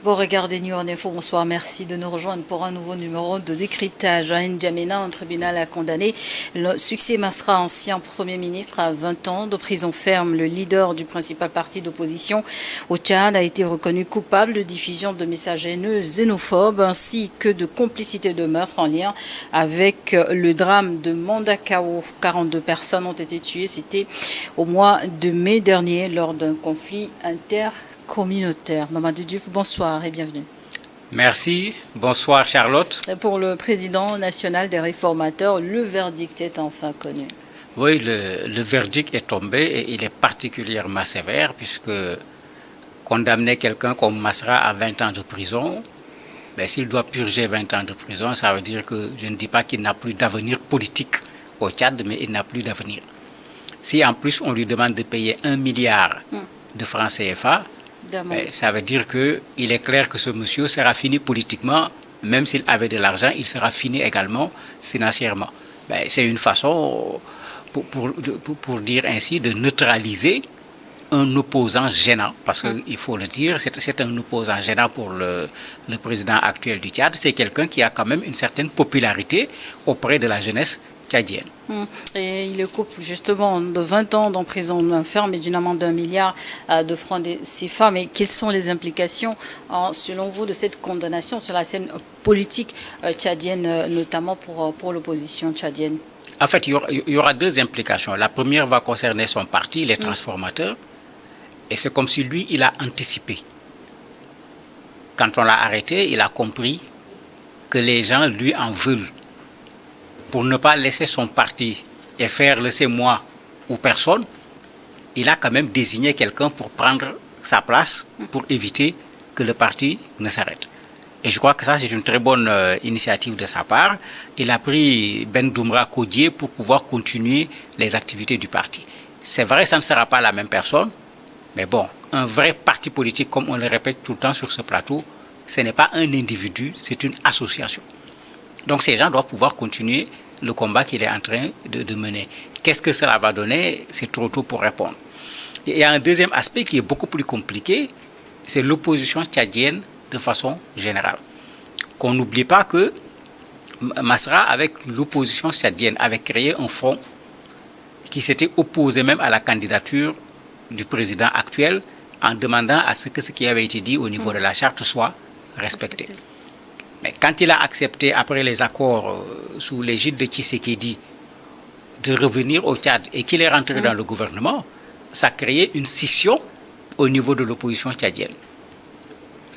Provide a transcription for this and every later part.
Bon, regardez New York Info, bonsoir, merci de nous rejoindre pour un nouveau numéro de décryptage. À N'Djamena, un tribunal a condamné le Succès Masra, ancien Premier ministre, à 20 ans de prison ferme. Le leader du principal parti d'opposition au Tchad a été reconnu coupable de diffusion de messages haineux, xénophobes, ainsi que de complicité de meurtre en lien avec le drame de Mandakao. 42 personnes ont été tuées, c'était au mois de mai dernier lors d'un conflit intercommunautaire. Mamadou Diouf, bonsoir et bienvenue. Merci. Bonsoir Charlotte. Pour le président national des réformateurs, le verdict est enfin connu. Oui, le verdict est tombé et il est particulièrement sévère puisque condamner quelqu'un comme Masra à 20 ans de prison, s'il doit purger 20 ans de prison, ça veut dire que je ne dis pas qu'il n'a plus d'avenir politique au Tchad, mais il n'a plus d'avenir. Si en plus on lui demande de payer 1 milliard de francs CFA, ça veut dire qu'il est clair que ce monsieur sera fini politiquement, même s'il avait de l'argent, il sera fini également financièrement. C'est une façon, pour dire ainsi, de neutraliser un opposant gênant, parce qu'il faut le dire, c'est un opposant gênant pour le président actuel du Tchad. C'est quelqu'un qui a quand même une certaine popularité auprès de la jeunesse tchadienne. Et il le coupe justement de 20 ans d'emprisonnement ferme et d'une amende d'1 milliard de francs CFA. Mais quelles sont les implications, selon vous, de cette condamnation sur la scène politique tchadienne, notamment pour l'opposition tchadienne? En fait, il y aura deux implications. La première va concerner son parti, les transformateurs. Et c'est comme si lui, il a anticipé. Quand on l'a arrêté, il a compris que les gens lui en veulent. Pour ne pas laisser son parti et faire laisser moi ou personne, il a quand même désigné quelqu'un pour prendre sa place, pour éviter que le parti ne s'arrête. Et je crois que ça, c'est une très bonne initiative de sa part. Il a pris Ben Doumra Kodié pour pouvoir continuer les activités du parti. C'est vrai, ça ne sera pas la même personne, mais bon, un vrai parti politique, comme on le répète tout le temps sur ce plateau, ce n'est pas un individu, c'est une association. Donc ces gens doivent pouvoir continuer le combat qu'il est en train de mener. Qu'est-ce que cela va donner? C'est trop tôt pour répondre. Il y a un deuxième aspect qui est beaucoup plus compliqué, c'est l'opposition tchadienne de façon générale. Qu'on n'oublie pas que Masra, avec l'opposition tchadienne, avait créé un front qui s'était opposé même à la candidature du président actuel en demandant à ce que ce qui avait été dit au niveau de la charte soit respecté. Mais quand il a accepté, après les accords sous l'égide de Tshisekedi, de revenir au Tchad et qu'il est rentré dans le gouvernement, ça a créé une scission au niveau de l'opposition tchadienne.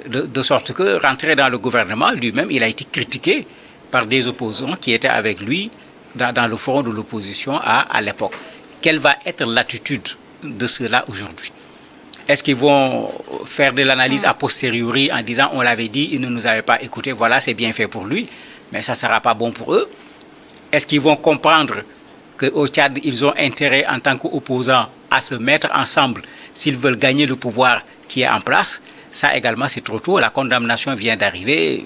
De sorte que, rentré dans le gouvernement, lui-même, il a été critiqué par des opposants qui étaient avec lui dans le front de l'opposition à l'époque. Quelle va être l'attitude de ceux-là aujourd'hui? Est-ce qu'ils vont faire de l'analyse a posteriori en disant on l'avait dit, ils ne nous avaient pas écouté, voilà, c'est bien fait pour lui, mais ça ne sera pas bon pour eux? Est-ce qu'ils vont comprendre qu'au Tchad, ils ont intérêt en tant qu'opposants à se mettre ensemble s'ils veulent gagner le pouvoir qui est en place? Ça également, c'est trop tôt. La condamnation vient d'arriver.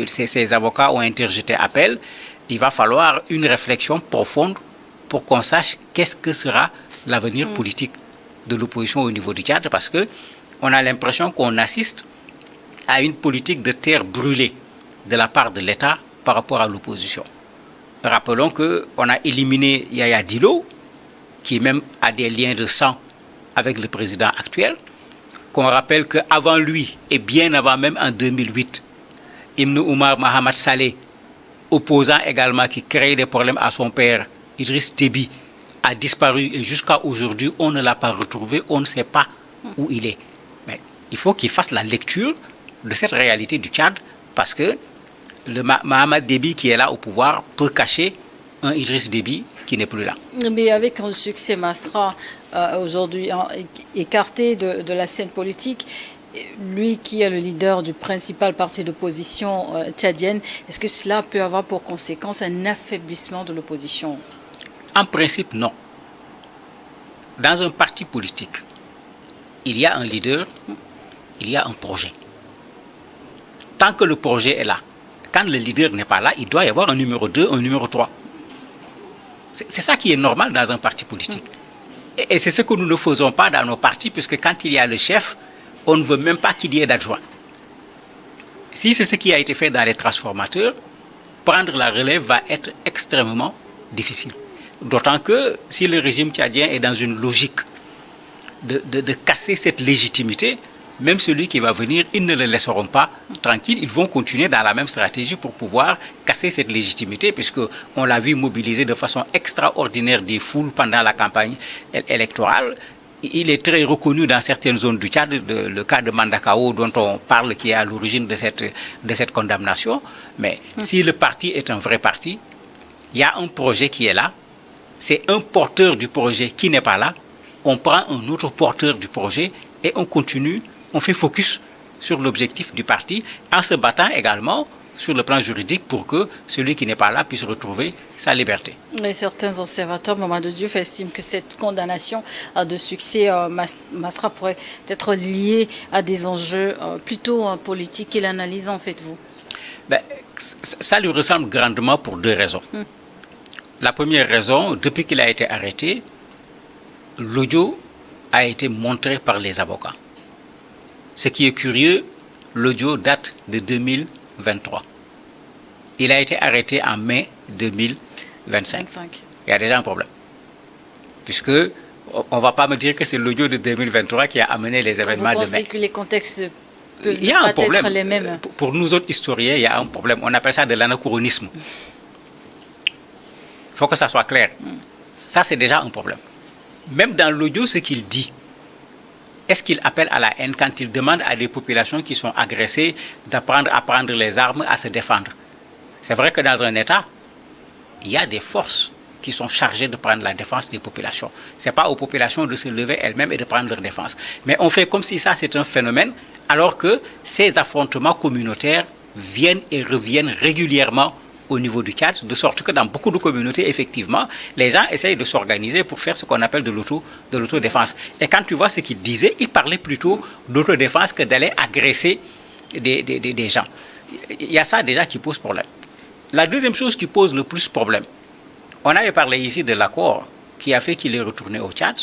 Ces avocats ont interjeté appel. Il va falloir une réflexion profonde pour qu'on sache qu'est-ce que sera l'avenir politique de l'opposition au niveau du Tchad, parce qu'on a l'impression qu'on assiste à une politique de terre brûlée de la part de l'État par rapport à l'opposition. Rappelons qu'on a éliminé Yaya Dilo, qui même a des liens de sang avec le président actuel, qu'on rappelle qu'avant lui, et bien avant même en 2008, Ibn Omar Mahamat Saleh, opposant également qui créait des problèmes à son père, Idriss Déby, a disparu et jusqu'à aujourd'hui, on ne l'a pas retrouvé, on ne sait pas où il est. Mais il faut qu'il fasse la lecture de cette réalité du Tchad, parce que le Mahamat Déby qui est là au pouvoir peut cacher un Idriss Déby qui n'est plus là. Mais avec un Succès Masra aujourd'hui écarté de la scène politique, lui qui est le leader du principal parti d'opposition tchadienne, est-ce que cela peut avoir pour conséquence un affaiblissement de l'opposition? En principe, non. Dans un parti politique, il y a un leader, il y a un projet. Tant que le projet est là, quand le leader n'est pas là, il doit y avoir un numéro 2, un numéro 3. C'est ça qui est normal dans un parti politique. Et c'est ce que nous ne faisons pas dans nos partis, puisque quand il y a le chef, on ne veut même pas qu'il y ait d'adjoint. Si c'est ce qui a été fait dans les transformateurs, prendre la relève va être extrêmement difficile. D'autant que si le régime tchadien est dans une logique de casser cette légitimité, même celui qui va venir, ils ne le laisseront pas tranquille. Ils vont continuer dans la même stratégie pour pouvoir casser cette légitimité, puisqu'on l'a vu mobiliser de façon extraordinaire des foules pendant la campagne électorale. Il est très reconnu dans certaines zones du Tchad, le cas de Mandakao dont on parle, qui est à l'origine de cette condamnation. Mais si le parti est un vrai parti, il y a un projet qui est là, c'est un porteur du projet qui n'est pas là, on prend un autre porteur du projet et on continue, on fait focus sur l'objectif du parti en se battant également sur le plan juridique pour que celui qui n'est pas là puisse retrouver sa liberté. Et certains observateurs, Mamadou Diouf, estiment que cette condamnation de succès Masra pourrait être liée à des enjeux plutôt politiques. Quelle analyse en faites-vous? Ça lui ressemble grandement pour deux raisons. La première raison, depuis qu'il a été arrêté, l'audio a été montré par les avocats. Ce qui est curieux, l'audio date de 2023. Il a été arrêté en mai 2025. Il y a déjà un problème. Puisque on ne va pas me dire que c'est l'audio de 2023 qui a amené les événements de mai. Vous pensez que les contextes peuvent pas être les mêmes? Pour nous autres historiens, il y a un problème. On appelle ça de l'anachronisme. Il faut que ça soit clair. Ça, c'est déjà un problème. Même dans l'audio, ce qu'il dit, est-ce qu'il appelle à la haine quand il demande à des populations qui sont agressées d'apprendre à prendre les armes, à se défendre? C'est vrai que dans un État, il y a des forces qui sont chargées de prendre la défense des populations. Ce n'est pas aux populations de se lever elles-mêmes et de prendre leur défense. Mais on fait comme si ça, c'est un phénomène, alors que ces affrontements communautaires viennent et reviennent régulièrement au niveau du Tchad, de sorte que dans beaucoup de communautés, effectivement, les gens essayent de s'organiser pour faire ce qu'on appelle de l'autodéfense. Et quand tu vois ce qu'il disait, il parlait plutôt d'autodéfense que d'aller agresser des gens. Il y a ça déjà qui pose problème. La deuxième chose qui pose le plus problème, on avait parlé ici de l'accord qui a fait qu'il est retourné au Tchad,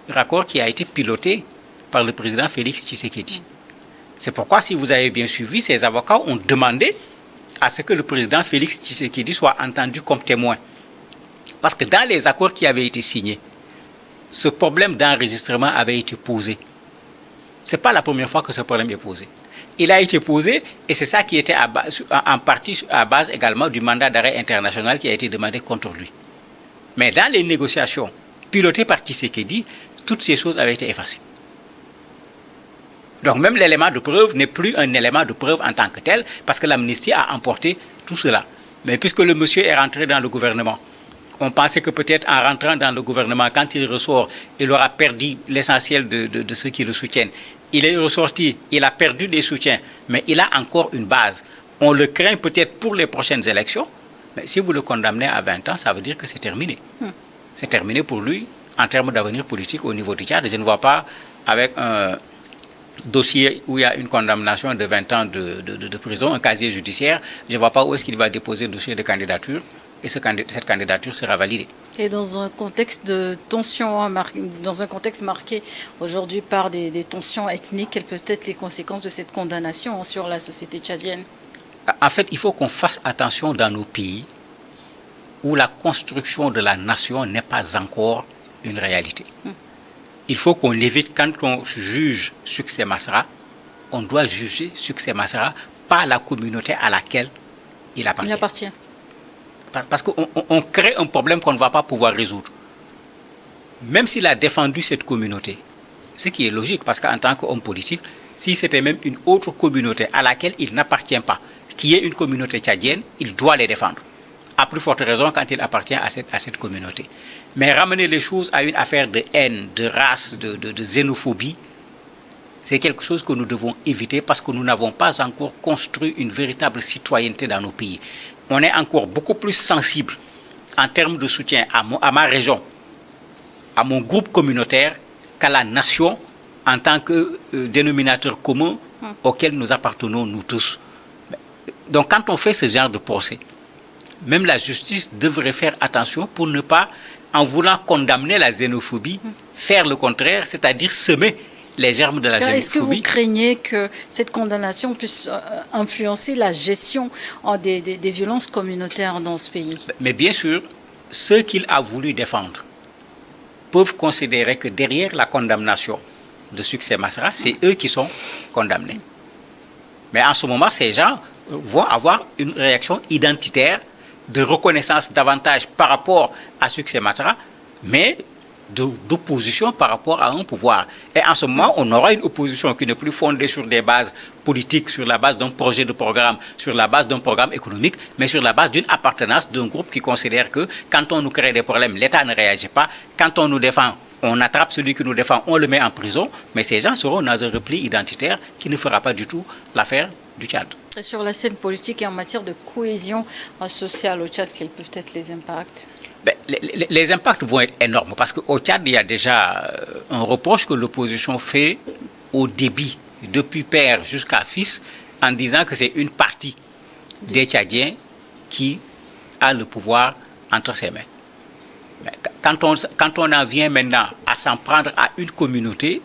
l'accord qui a été piloté par le président Félix Tshisekedi. C'est pourquoi, si vous avez bien suivi, ces avocats ont demandé à ce que le président Félix Tshisekedi soit entendu comme témoin. Parce que dans les accords qui avaient été signés, ce problème d'enregistrement avait été posé. Ce n'est pas la première fois que ce problème est posé. Il a été posé et c'est ça qui était en partie à base également du mandat d'arrêt international qui a été demandé contre lui. Mais dans les négociations pilotées par Tshisekedi, toutes ces choses avaient été effacées. Donc même l'élément de preuve n'est plus un élément de preuve en tant que tel, parce que l'amnistie a emporté tout cela. Mais puisque le monsieur est rentré dans le gouvernement, on pensait que peut-être en rentrant dans le gouvernement, quand il ressort, il aura perdu l'essentiel de ceux qui le soutiennent. Il est ressorti, il a perdu des soutiens, mais il a encore une base. On le craint peut-être pour les prochaines élections, mais si vous le condamnez à 20 ans, ça veut dire que c'est terminé. C'est terminé pour lui en termes d'avenir politique au niveau du Tchad. Je ne vois pas avec un dossier où il y a une condamnation de 20 ans de prison, un casier judiciaire, je ne vois pas où est-ce qu'il va déposer le dossier de candidature et cette candidature sera validée. Et dans un contexte de tension, dans un contexte marqué aujourd'hui par des tensions ethniques, quelles peuvent être les conséquences de cette condamnation sur la société tchadienne? En fait, il faut qu'on fasse attention dans nos pays où la construction de la nation n'est pas encore une réalité. Il faut qu'on évite, quand on juge Succès Masra, on doit juger Succès Masra par la communauté à laquelle il appartient. Parce qu'on crée un problème qu'on ne va pas pouvoir résoudre. Même s'il a défendu cette communauté, ce qui est logique, parce qu'en tant qu'homme politique, si c'était même une autre communauté à laquelle il n'appartient pas, qui est une communauté tchadienne, il doit les défendre. À plus forte raison quand il appartient à cette communauté. Mais ramener les choses à une affaire de haine, de race, de xénophobie, c'est quelque chose que nous devons éviter parce que nous n'avons pas encore construit une véritable citoyenneté dans nos pays. On est encore beaucoup plus sensible en termes de soutien à ma région, à mon groupe communautaire, qu'à la nation en tant que dénominateur commun auquel nous appartenons nous tous. Donc quand on fait ce genre de procès, même la justice devrait faire attention pour ne pas, en voulant condamner la xénophobie, faire le contraire, c'est-à-dire semer les germes de la xénophobie. Est-ce que vous craignez que cette condamnation puisse influencer la gestion des violences communautaires dans ce pays? Mais bien sûr, ceux qu'il a voulu défendre peuvent considérer que derrière la condamnation de Succès Masra, c'est eux qui sont condamnés. Mais en ce moment, ces gens vont avoir une réaction identitaire de reconnaissance davantage par rapport à Succès Masra, mais d'opposition par rapport à un pouvoir. Et en ce moment, on aura une opposition qui n'est plus fondée sur des bases politiques, sur la base d'un projet de programme, sur la base d'un programme économique, mais sur la base d'une appartenance d'un groupe qui considère que quand on nous crée des problèmes, l'État ne réagit pas. Quand on nous défend, on attrape celui qui nous défend, on le met en prison. Mais ces gens seront dans un repli identitaire qui ne fera pas du tout l'affaire du Tchad. Et sur la scène politique et en matière de cohésion sociale au Tchad, quels peuvent être les impacts? Les impacts vont être énormes parce qu'au Tchad, il y a déjà un reproche que l'opposition fait au débit, depuis père jusqu'à fils, en disant que c'est une partie des Tchadiens qui a le pouvoir entre ses mains. Mais quand on en vient maintenant à s'en prendre à une communauté,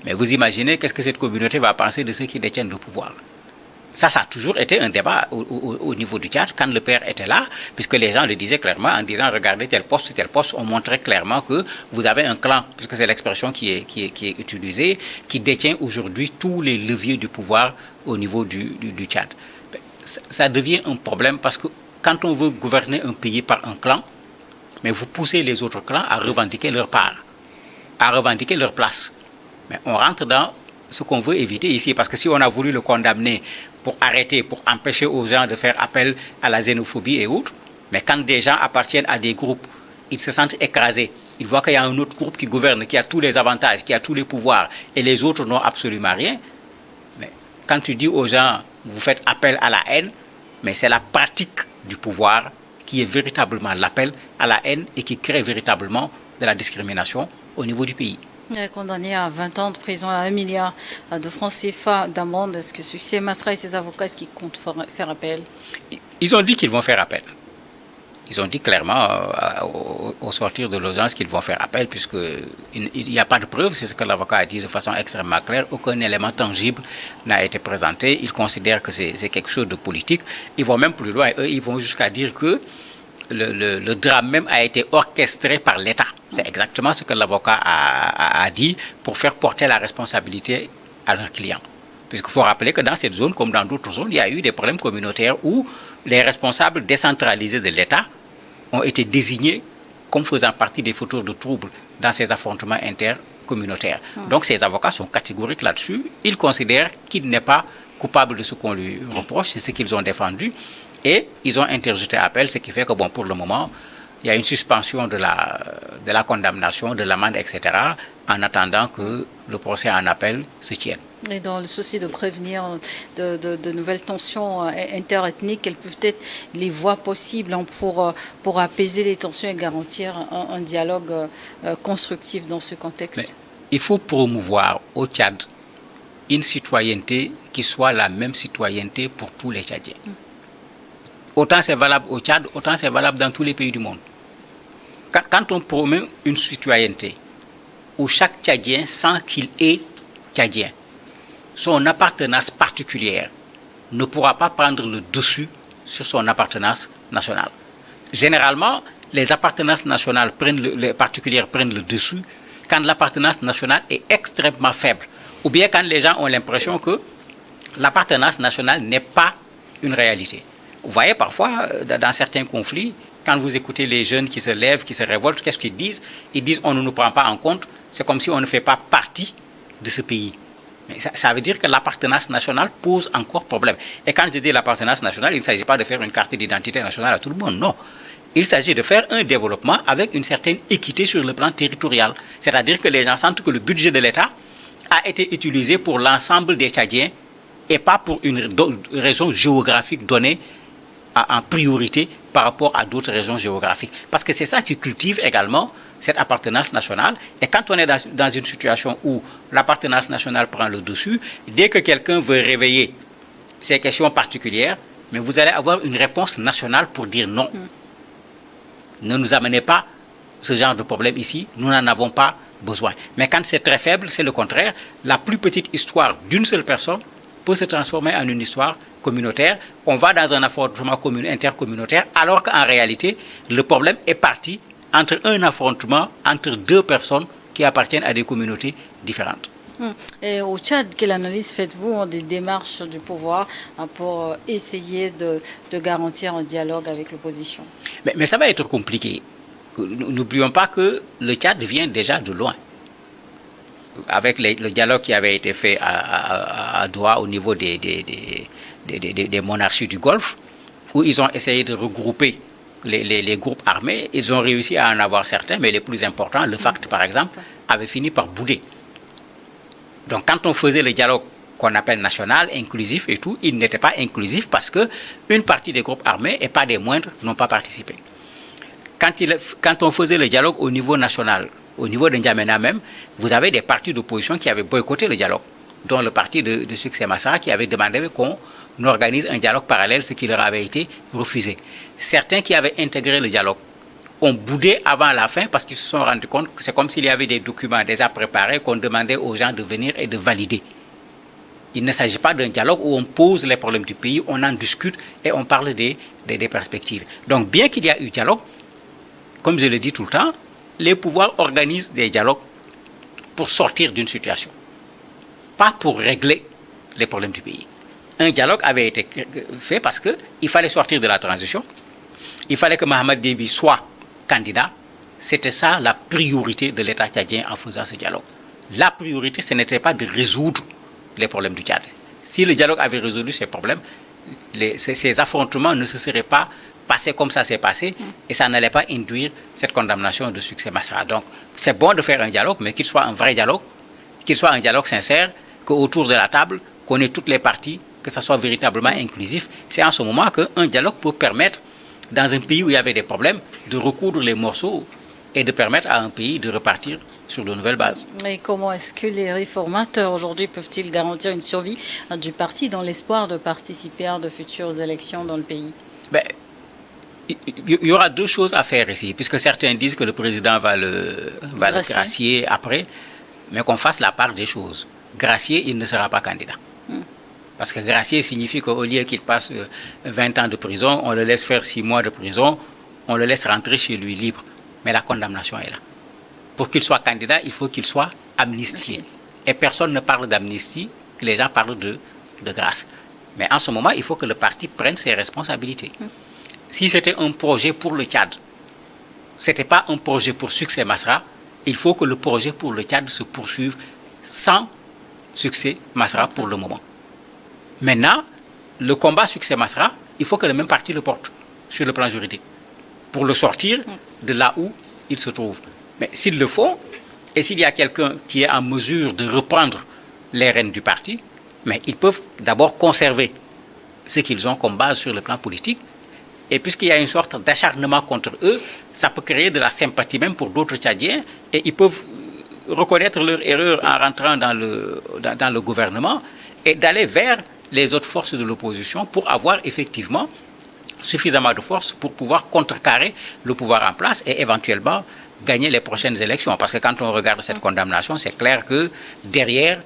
mais vous imaginez qu'est-ce que cette communauté va penser de ceux qui détiennent le pouvoir. Ça a toujours été un débat au niveau du Tchad, quand le père était là, puisque les gens le disaient clairement en disant, regardez tel poste, on montrait clairement que vous avez un clan, puisque c'est l'expression qui est utilisée, qui détient aujourd'hui tous les leviers du pouvoir au niveau du Tchad. Ça devient un problème parce que quand on veut gouverner un pays par un clan, mais vous poussez les autres clans à revendiquer leur part, à revendiquer leur place. Mais on rentre dans ce qu'on veut éviter ici, parce que si on a voulu le condamner pour arrêter, pour empêcher aux gens de faire appel à la xénophobie et autres, mais quand des gens appartiennent à des groupes, ils se sentent écrasés, ils voient qu'il y a un autre groupe qui gouverne, qui a tous les avantages, qui a tous les pouvoirs, et les autres n'ont absolument rien. Mais quand tu dis aux gens, vous faites appel à la haine, mais c'est la pratique du pouvoir qui est véritablement l'appel à la haine et qui crée véritablement de la discrimination au niveau du pays. Condamné à 20 ans de prison, à 1 milliard de francs CFA d'amende, est-ce que Succès Masra et ses avocats, est-ce qu'ils comptent faire appel? Ils ont dit qu'ils vont faire appel. Ils ont dit clairement au sortir de l'audience qu'ils vont faire appel, puisqu'il n'y a pas de preuve, c'est ce que l'avocat a dit de façon extrêmement claire, aucun élément tangible n'a été présenté. Ils considèrent que c'est quelque chose de politique. Ils vont même plus loin, eux, ils vont jusqu'à dire que le drame même a été orchestré par l'État. C'est exactement ce que l'avocat a dit pour faire porter la responsabilité à leur client. Puisqu'il faut rappeler que dans cette zone, comme dans d'autres zones, il y a eu des problèmes communautaires où les responsables décentralisés de l'État ont été désignés comme faisant partie des fauteurs de troubles dans ces affrontements intercommunautaires. Donc ces avocats sont catégoriques là-dessus. Ils considèrent qu'il n'est pas coupable de ce qu'on lui reproche, c'est ce qu'ils ont défendu. Et ils ont interjeté appel, ce qui fait que, bon, pour le moment, il y a une suspension de la condamnation, de l'amende, etc., en attendant que le procès en appel se tienne. Et dans le souci de prévenir de nouvelles tensions interethniques, quelles peuvent être les voies possibles pour apaiser les tensions et garantir un dialogue constructif dans ce contexte? Mais il faut promouvoir au Tchad une citoyenneté qui soit la même citoyenneté pour tous les Tchadiens. Autant c'est valable au Tchad, autant c'est valable dans tous les pays du monde. Quand on promeut une citoyenneté où chaque Tchadien sent qu'il est Tchadien, son appartenance particulière ne pourra pas prendre le dessus sur son appartenance nationale. Généralement, les appartenances nationales les particulières prennent le dessus quand l'appartenance nationale est extrêmement faible, ou bien quand les gens ont l'impression que l'appartenance nationale n'est pas une réalité. Vous voyez parfois, dans certains conflits, quand vous écoutez les jeunes qui se lèvent, qui se révoltent, qu'est-ce qu'ils disent? Ils disent on ne nous prend pas en compte, c'est comme si on ne fait pas partie de ce pays. Mais ça veut dire que l'appartenance nationale pose encore problème. Et quand je dis l'appartenance nationale, il ne s'agit pas de faire une carte d'identité nationale à tout le monde, non. Il s'agit de faire un développement avec une certaine équité sur le plan territorial. C'est-à-dire que les gens sentent que le budget de l'État a été utilisé pour l'ensemble des Tchadiens et pas pour une raison géographique donnée en priorité par rapport à d'autres régions géographiques. Parce que c'est ça qui cultive également cette appartenance nationale. Et quand on est dans une situation où l'appartenance nationale prend le dessus, dès que quelqu'un veut réveiller ces questions particulières, mais vous allez avoir une réponse nationale pour dire non. Ne nous amenez pas ce genre de problème ici, nous n'en avons pas besoin. Mais quand c'est très faible, c'est le contraire. La plus petite histoire d'une seule personne peut se transformer en une histoire communautaire. On va dans un affrontement intercommunautaire, alors qu'en réalité, le problème est parti entre un affrontement entre deux personnes qui appartiennent à des communautés différentes. Et au Tchad, quelle analyse faites-vous des démarches du pouvoir pour essayer de garantir un dialogue avec l'opposition? Mais ça va être compliqué. N'oublions pas que le Tchad vient déjà de loin. Avec le dialogue qui avait été fait à Doha au niveau des monarchies du Golfe, où ils ont essayé de regrouper les groupes armés, ils ont réussi à en avoir certains, mais les plus importants, le FACT par exemple, avait fini par bouder. Donc quand on faisait le dialogue qu'on appelle national, inclusif et tout, il n'était pas inclusif parce qu'une partie des groupes armés, et pas des moindres, n'ont pas participé. Quand on faisait le dialogue au niveau national, au niveau de N'Djamena même, vous avez des partis d'opposition qui avaient boycotté le dialogue, dont le parti de Succès Masra qui avait demandé qu'on organise un dialogue parallèle, ce qui leur avait été refusé. Certains qui avaient intégré le dialogue ont boudé avant la fin parce qu'ils se sont rendus compte que c'est comme s'il y avait des documents déjà préparés qu'on demandait aux gens de venir et de valider. Il ne s'agit pas d'un dialogue où on pose les problèmes du pays, on en discute et on parle des perspectives. Donc bien qu'il y a eu dialogue, comme je le dis tout le temps, les pouvoirs organisent des dialogues pour sortir d'une situation, pas pour régler les problèmes du pays. Un dialogue avait été fait parce qu'il fallait sortir de la transition, il fallait que Mahamat Déby soit candidat. C'était ça la priorité de l'État tchadien en faisant ce dialogue. La priorité, ce n'était pas de résoudre les problèmes du Tchad. Si le dialogue avait résolu ces problèmes, ces affrontements ne se seraient pas passés comme ça s'est passé et ça n'allait pas induire cette condamnation de Succès Masra. Donc, c'est bon de faire un dialogue, mais qu'il soit un vrai dialogue, qu'il soit un dialogue sincère, qu'autour de la table, qu'on ait toutes les parties, que ça soit véritablement inclusif. C'est en ce moment qu'un dialogue peut permettre, dans un pays où il y avait des problèmes, de recoudre les morceaux et de permettre à un pays de repartir sur de nouvelles bases. Mais comment est-ce que les réformateurs aujourd'hui peuvent-ils garantir une survie du parti dans l'espoir de participer à de futures élections dans le pays? Il y aura deux choses à faire ici, puisque certains disent que le président va le gracier après, mais qu'on fasse la part des choses. Gracier, il ne sera pas candidat. Parce que gracier signifie qu'au lieu qu'il passe 20 ans de prison, on le laisse faire 6 mois de prison, on le laisse rentrer chez lui libre. Mais la condamnation est là. Pour qu'il soit candidat, il faut qu'il soit amnistié. Et personne ne parle d'amnistie, les gens parlent de grâce. Mais en ce moment, il faut que le parti prenne ses responsabilités. Si c'était un projet pour le Tchad, ce n'était pas un projet pour Succès Masra, il faut que le projet pour le Tchad se poursuive sans Succès Masra pour le moment. Maintenant, le combat Succès Masra, il faut que le même parti le porte sur le plan juridique pour le sortir de là où il se trouve. Mais s'ils le font, et s'il y a quelqu'un qui est en mesure de reprendre les rênes du parti, mais ils peuvent d'abord conserver ce qu'ils ont comme base sur le plan politique. Et puisqu'il y a une sorte d'acharnement contre eux, ça peut créer de la sympathie même pour d'autres Tchadiens et ils peuvent reconnaître leur erreur en rentrant dans le gouvernement et d'aller vers les autres forces de l'opposition pour avoir effectivement suffisamment de force pour pouvoir contrecarrer le pouvoir en place et éventuellement gagner les prochaines élections. Parce que quand on regarde cette condamnation, c'est clair que derrière,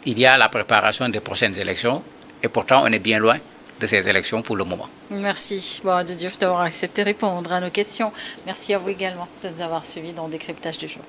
il y a la préparation des prochaines élections et pourtant on est bien loin de ces élections pour le moment. Merci de Diouf d'avoir accepté de répondre à nos questions. Merci à vous également de nous avoir suivis dans le décryptage du jour.